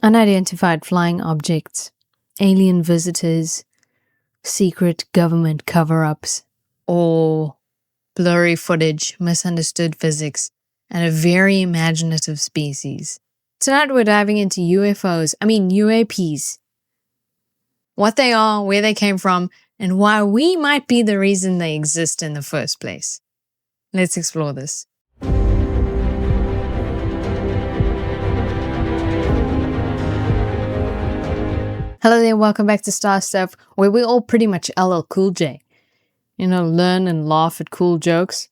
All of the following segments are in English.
Unidentified flying objects, alien visitors, secret government cover-ups, or blurry footage, misunderstood physics, and a very imaginative species. Tonight we're diving into UAPs. What they are, where they came from, and why we might be the reason they exist in the first place. Let's explore this. Hello there, welcome back to Star Stuff, where we're all pretty much LL Cool J. You know, learn and laugh at cool jokes.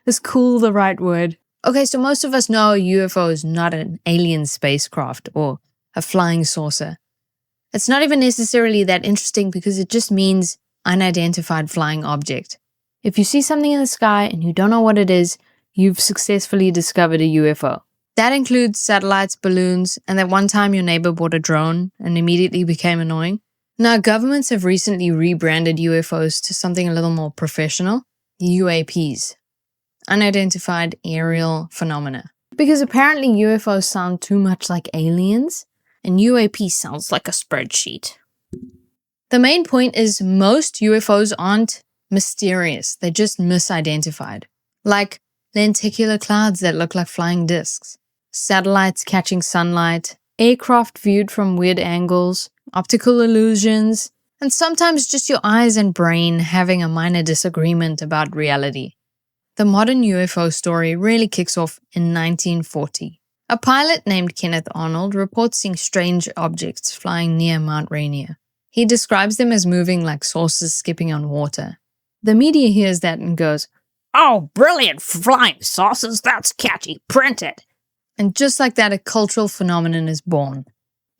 Is cool the right word? Okay, so most of us know a UFO is not an alien spacecraft or a flying saucer. It's not even necessarily that interesting because it just means unidentified flying object. If you see something in the sky and you don't know what it is, you've successfully discovered a UFO. That includes satellites, balloons, and that one time your neighbor bought a drone and immediately became annoying. Now, governments have recently rebranded UFOs to something a little more professional, UAPs, Unidentified Aerial Phenomena. Because apparently UFOs sound too much like aliens, and UAP sounds like a spreadsheet. The main point is most UFOs aren't mysterious, they're just misidentified. Like lenticular clouds that look like flying discs, satellites catching sunlight, aircraft viewed from weird angles, optical illusions, and sometimes just your eyes and brain having a minor disagreement about reality. The modern UFO story really kicks off in 1940. A pilot named Kenneth Arnold reports seeing strange objects flying near Mount Rainier. He describes them as moving like saucers skipping on water. The media hears that and goes, "Oh, brilliant, flying saucers, that's catchy, print it." And just like that, a cultural phenomenon is born.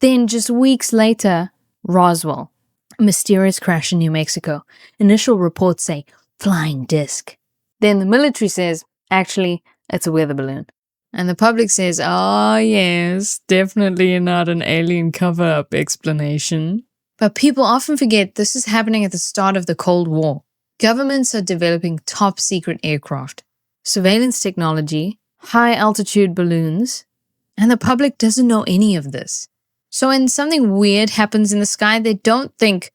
Then, just weeks later, Roswell, a mysterious crash in New Mexico. Initial reports say, flying disc. Then the military says, actually, it's a weather balloon. And the public says, oh yes, definitely not an alien cover-up explanation. But people often forget this is happening at the start of the Cold War. Governments are developing top-secret aircraft, surveillance technology, high-altitude balloons, and the public doesn't know any of this. So when something weird happens in the sky, they don't think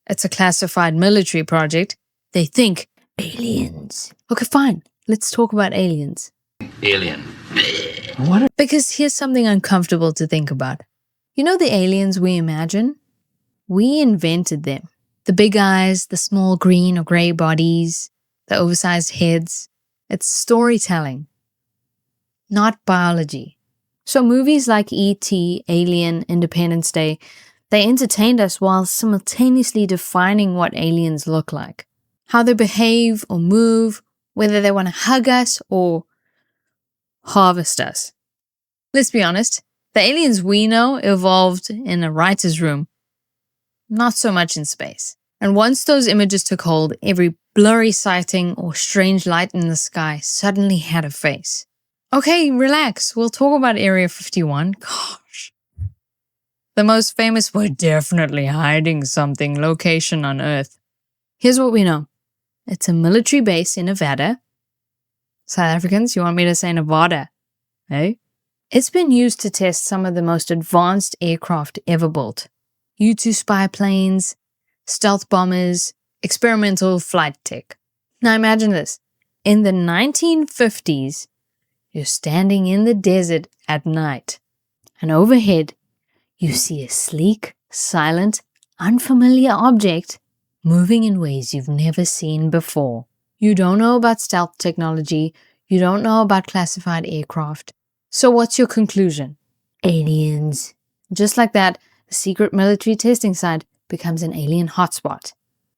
it's a classified military project. They think aliens. Okay, fine. Let's talk about aliens. Alien. What? Because here's something uncomfortable to think about. You know the aliens we imagine? We invented them. The big eyes, the small green or gray bodies, the oversized heads. It's storytelling, not biology. So movies like E.T., Alien, Independence Day, they entertained us while simultaneously defining what aliens look like, how they behave or move, whether they want to hug us or harvest us. Let's be honest, the aliens we know evolved in a writer's room, not so much in space. And once those images took hold, every blurry sighting or strange light in the sky suddenly had a face. Okay, relax. We'll talk about Area 51. Gosh. The most famous, we're definitely hiding something, location on Earth. Here's what we know. It's a military base in Nevada. South Africans, you want me to say Nevada? Hey? It's been used to test some of the most advanced aircraft ever built. U-2 spy planes, stealth bombers, experimental flight tech. Now imagine this. In the 1950s, you're standing in the desert at night, and overhead, you see a sleek, silent, unfamiliar object moving in ways you've never seen before. You don't know about stealth technology, you don't know about classified aircraft. So what's your conclusion? Aliens. Just like that, the secret military testing site becomes an alien hotspot.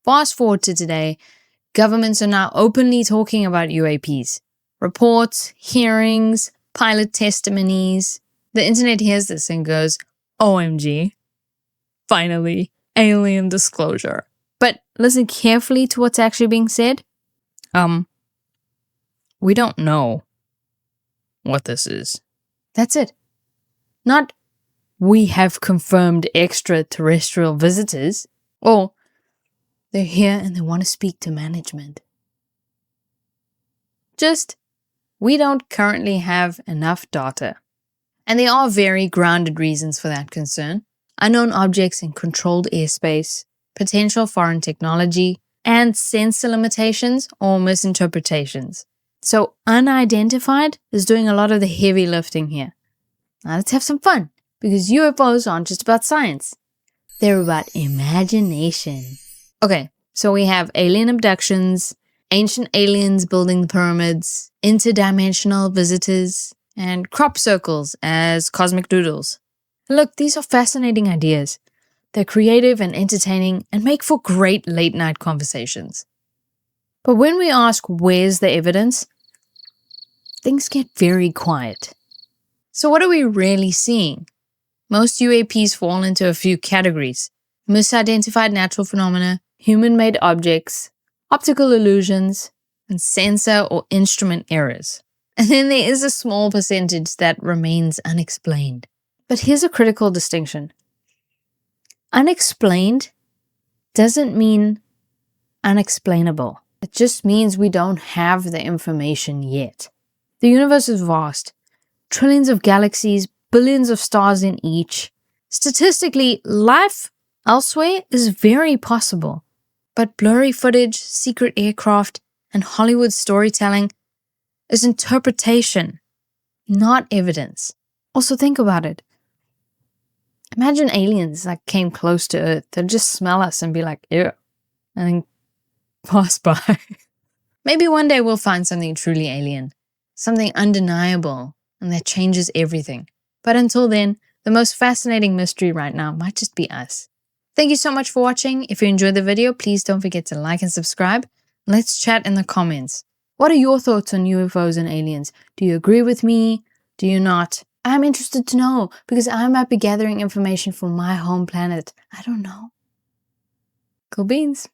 Fast forward to today, governments are now openly talking about UAPs. Reports, hearings, pilot testimonies. The internet hears this and goes, OMG. Finally, alien disclosure. But listen carefully to what's actually being said. We don't know what this is. That's it. Not, we have confirmed extraterrestrial visitors, or they're here and they want to speak to management. Just, we don't currently have enough data. And there are very grounded reasons for that concern. Unknown objects in controlled airspace, potential foreign technology, and sensor limitations or misinterpretations. So unidentified is doing a lot of the heavy lifting here. Now let's have some fun, because UFOs aren't just about science. They're about imagination. Okay, so we have alien abductions, ancient aliens building the pyramids, interdimensional visitors, and crop circles as cosmic doodles. Look, these are fascinating ideas. They're creative and entertaining and make for great late-night conversations. But when we ask where's the evidence, things get very quiet. So what are we really seeing? Most UAPs fall into a few categories: misidentified natural phenomena, human-made objects, optical illusions, and sensor or instrument errors. And then there is a small percentage that remains unexplained. But here's a critical distinction. Unexplained doesn't mean unexplainable. It just means we don't have the information yet. The universe is vast. Trillions of galaxies, billions of stars in each. Statistically, life elsewhere is very possible. But blurry footage, secret aircraft, and Hollywood storytelling is interpretation, not evidence. Also, think about it. Imagine aliens that came close to Earth. They'd just smell us and be like, ew, and then pass by. Maybe one day we'll find something truly alien, something undeniable, and that changes everything. But until then, the most fascinating mystery right now might just be us. Thank you so much for watching. If you enjoyed the video, please don't forget to like and subscribe. Let's chat in the comments. What are your thoughts on UFOs and aliens? Do you agree with me? Do you not? I'm interested to know, because I might be gathering information for my home planet. I don't know. Cool beans.